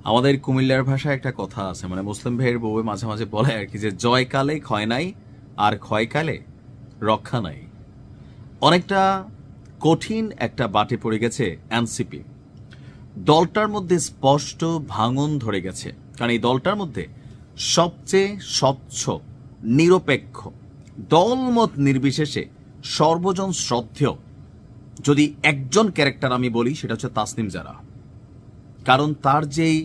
আমাদের কুমিল্লার ভাষায় একটা কথা আছে, মানে মুসলিম ভাইয়ের বউ মাঝে মাঝে বলে আর কি, যে জয়কালে ক্ষয় নাই আর ক্ষয়কালে রক্ষা নাই। অনেকটা কঠিন একটা বাটে পড়ে গেছে এনসিপি। দলটার মধ্যে স্পষ্ট ভাঙন ধরে গেছে, কারণ এই দলটার মধ্যে সবচেয়ে স্বচ্ছ, নিরপেক্ষ, দলমত নির্বিশেষে সর্বজন শ্রদ্ধেয় যদি একজন ক্যারেক্টার আমি বলি, সেটা হচ্ছে তাসনিম জারা। কারণ তার যেই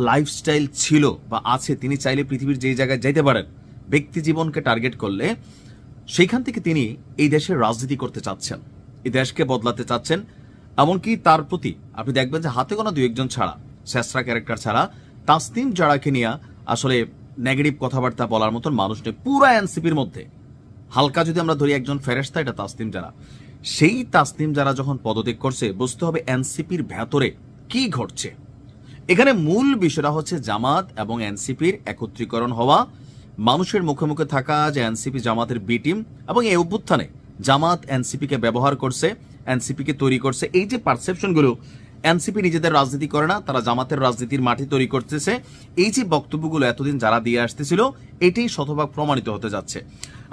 লাইফস্টাইল ছিল বা আছে, তিনি চাইলে পৃথিবীর যেই জায়গায় যাইতে পারেন ব্যক্তি জীবনকে টার্গেট করলে, সেইখান থেকে তিনি এই দেশের রাজনীতি করতে চাচ্ছেন, এই দেশকে বদলাতে চাচ্ছেন। এমনকি তার প্রতি আপনি দেখবেন যে হাতে গোনা দুই একজন ছাড়া, শেষরা ক্যারেক্টার ছাড়া, তাসনিম জারাকে নিয়ে আসলে নেগেটিভ কথাবার্তা বলার মতন মানুষ নেই পুরা এনসিপির মধ্যে। হালকা যদি আমরা ধরি একজন ফেরেশতা, এটা তাসনিম জারা। সেই তাসনিম জারা যখন পদত্যাগ করছে, বুঝতে হবে এনসিপির ভেতরে কি ঘটছে। এখানে মূল বিষয়টা হচ্ছে জামাত এবং এনসিপির একত্রীকরণ হওয়া, মানুষের মুখে মুখে থাকা যে এনসিপি জামাতের বি টিম, এবং এই অভ্যুত্থানে জামাত এনসিপিকে ব্যবহার করছে, এনসিপিকে তৈরি করছে। এই যে পারসেপশনগুলো, এনসিপি নিজেদের রাজনীতি করে না, তারা জামাতের রাজনীতির মাটি তৈরি করতেছে, এই যে বক্তব্যগুলো এতদিন যারা দিয়ে আসতেছিল, এটাই শতভাগ প্রমাণিত হতে যাচ্ছে।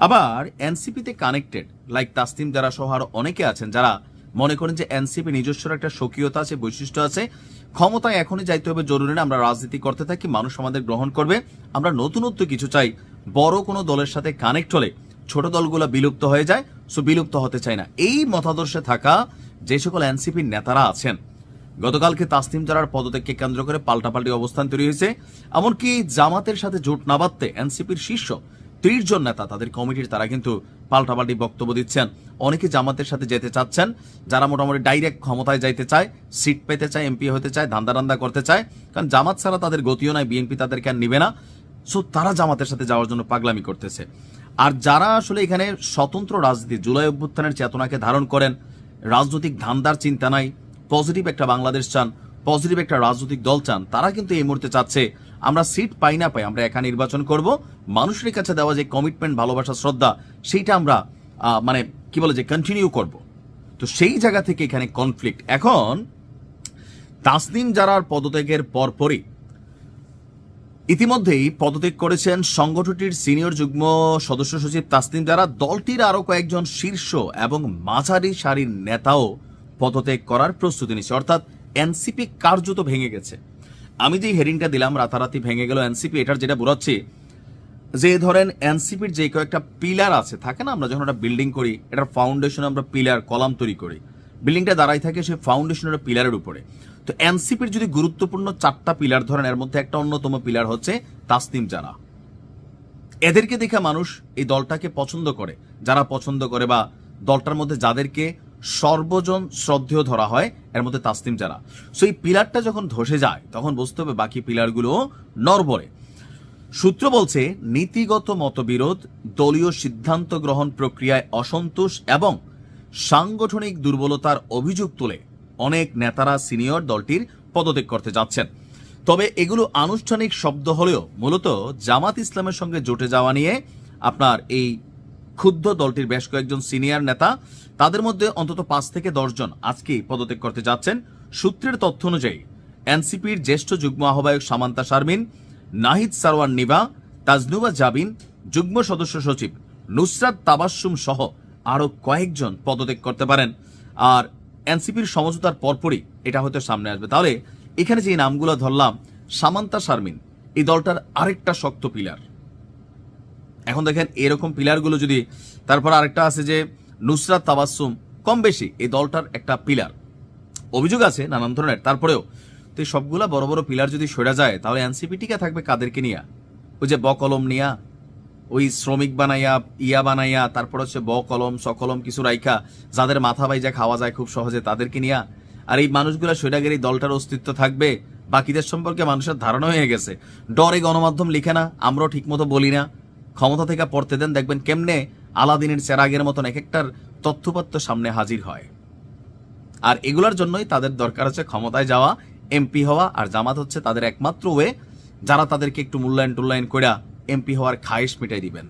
আবার এনসিপিতে কানেক্টেড লাইক তাসনিম জারা সহ আরো অনেকে আছেন যারা মনে করেন যে এনসিপি নিজস্ব একটা স্বকীয়তা আছে, বৈশিষ্ট্য আছে, ক্ষমতায় এখনই যাইতে হবে জরুরি না, আমরা রাজনীতি করতে থাকি, মানুষ আমাদের গ্রহণ করবে, আমরা নতুনত্ব কিছু চাই। বড় কোনো দলের সাথে কানেক্ট হলে ছোট দলগুলো বিলুপ্ত হয়ে যায়, সো বিলুপ্ত হতে চায় না। এই মতাদর্শে থাকা যে সকল এনসিপির নেতারা আছেন, গতকালকে তাসনিম জারার পদত্যাগকে কেন্দ্র করে পাল্টাপাল্টি অবস্থান তৈরি হয়েছে। এমনকি জামাতের সাথে জোট না বাঁধতে এনসিপির শীর্ষ 30 জন নেতা, তাদের কমিটির, তারা কিন্তু পাল্টাপাল্টি বক্তব্য দিচ্ছেন। অনেকে জামাতের সাথে যেতে চাচ্ছেন, যারা মোটামুটি ডাইরেক্ট ক্ষমতায় যাইতে চায়, সিট পেতে চায়, এমপি হতে চায়, ধান্দা করতে চায়, কারণ জামাত ছাড়া তাদের গতিও নাই, বিএনপি তাদেরকে আর নিবে না, সো তারা জামাতের সাথে যাওয়ার জন্য পাগলামি করতেছে। আর যারা আসলে এখানে স্বতন্ত্র রাজনীতি, জুলাই অভ্যুত্থানের চেতনাকে ধারণ করেন, রাজনৈতিক ধান্দার চিন্তা নাই, পজিটিভ একটা বাংলাদেশ চান, পজিটিভ একটা রাজনৈতিক দল চান, তারা কিন্তু এই মুহূর্তে চাচ্ছে আমরা সিট পাই না পাই, আমরা একা নির্বাচন করব, মানুষের কাছে দেওয়া যে কমিটমেন্ট, ভালোবাসা, শ্রদ্ধা, সেইটা আমরা মানে কি বলে যে কন্টিনিউ করব। তো সেই জায়গা থেকে এখানে কনফ্লিক্ট। এখন তাসনিম জারার পদত্যাগের পরপরই ইতিমধ্যেই পদত্যাগ করেছেন সংগঠনটির সিনিয়র যুগ্ম সদস্য সচিব তাসনিম জারা। দলটির আরো কয়েকজন শীর্ষ এবং মাঝারি সারির নেতাও পদত্যাগ করার প্রস্তুতি নিচ্ছে, অর্থাৎ এনসিপি কার্যত ভেঙে গেছে। আমি যে হেডিংটা দিলাম, রাতারাতি ভেঙে গেল এনসিপি, এটার যেটা বোঝাচ্ছি যে ধরেন এনসিপির যে কয়েকটা পিলার আছে, থাকে না, আমরা যখন একটা বিল্ডিং করি, এটার ফাউন্ডেশন আমরা পিলার কলাম তৈরি করি, বিল্ডিংটা দাঁড়াই থাকে সেই ফাউন্ডেশনের পিলারের উপরে। তো এনসিপির যদি গুরুত্বপূর্ণ 4টা পিলার ধরেন, এর মধ্যে একটা অন্যতম পিলার হচ্ছে তাসনিম জারা। এদেরকে দেখে মানুষ এই দলটাকে পছন্দ করে, যারা পছন্দ করে বা দলটার মধ্যে যাদেরকে সর্বজন শ্রদ্ধেয় ধরা হয়, এর মধ্যে তাসনিম জারা। সো এই পিলারটা যখন ধসে যায়, তখন বুঝতে হবে বাকি পিলারগুলো নড়বড়ে। সূত্র বলছে, নীতিগত মতবিরোধ, দলীয় সিদ্ধান্ত গ্রহণ প্রক্রিয়ায় অসন্তোষ এবং সাংগঠনিক দুর্বলতার অভিযোগ তুলে অনেক নেতারা সিনিয়র দলটির পদত্যাগ করতে যাচ্ছেন। তবে এগুলো আনুষ্ঠানিক শব্দ হলেও মূলত জামাত ইসলামের সঙ্গে জোটে যাওয়া নিয়ে আপনার এই ক্ষুব্ধ দলটির বেশ কয়েকজন সিনিয়র নেতা, তাদের মধ্যে অন্তত 5 থেকে 10 জন আজকেই পদত্যাগ করতে যাচ্ছেন। সূত্রের তথ্য অনুযায়ী এনসিপির জ্যেষ্ঠ যুগ্ম আহ্বায়ক সামান্তা শারমিন, নাহিদ সারওয়ার নিভা, তাজনুবা জাবিন, যুগ্ম সদস্য সচিব নুসরাত তাবাসসুম সহ আরো কয়েকজন পদত্যাগ করতে পারেন। আর এনসিপির সমঝোতার পরপরই এটা হয়তো সামনে আসবে। তাহলে এখানে যে নামগুলো ধরলাম, সামান্তা শারমিন এই দলটার আরেকটা শক্ত পিলার। এখন দেখেন এরকম পিলারগুলো যদি, তারপর আরেকটা আছে যে নুসরাত তাবাসসুম, কম বেশি এই দলটার একটা পিলার। অভিযোগ আছে নানান ধরনের, তারপরেও তো এই সবগুলা বড় বড় পিলার যদি সরে যায়, তাহলে এনসিপি টিকে থাকবে কাদেরকে নিয়া? ওই যে ব কলম নিয়া, ওই শ্রমিক বানাইয়া, ইয়া বানাইয়া, তারপর হচ্ছে ব কলম সকলম কিছু রাইখা, যাদের মাথা বাইজা খাওয়া যায় খুব সহজে, তাদেরকে নিয়া। আর এই মানুষগুলা সরে গেলে দলটার অস্তিত্ব থাকবে? বাকিদের সম্পর্কে মানুষের ধারণা হয়ে গেছে, ডরে গণমাধ্যম লিখে না, আমরাও ঠিক মতো বলি না, ক্ষমতা থেকে পড়তে দেন, দেখবেন কেমনে আলাদিনের চেরাগের মতন এক একটার তথ্যপত্র সামনে হাজির হয়। আর এগুলোর জন্যই তাদের দরকার হচ্ছে ক্ষমতায় যাওয়া, এমপি হওয়া। আর জামাত হচ্ছে তাদের একমাত্র ওয়ে, যারা তাদেরকে একটু মূল্যায়ন করে এমপি হওয়ার খায়েশ মিটাই দিবেন।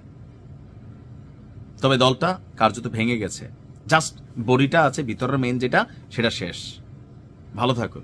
তবে দলটা কার্যত ভেঙে গেছে, জাস্ট বডিটা আছে, ভিতরের মেন যেটা সেটা শেষ। ভালো থাকুন।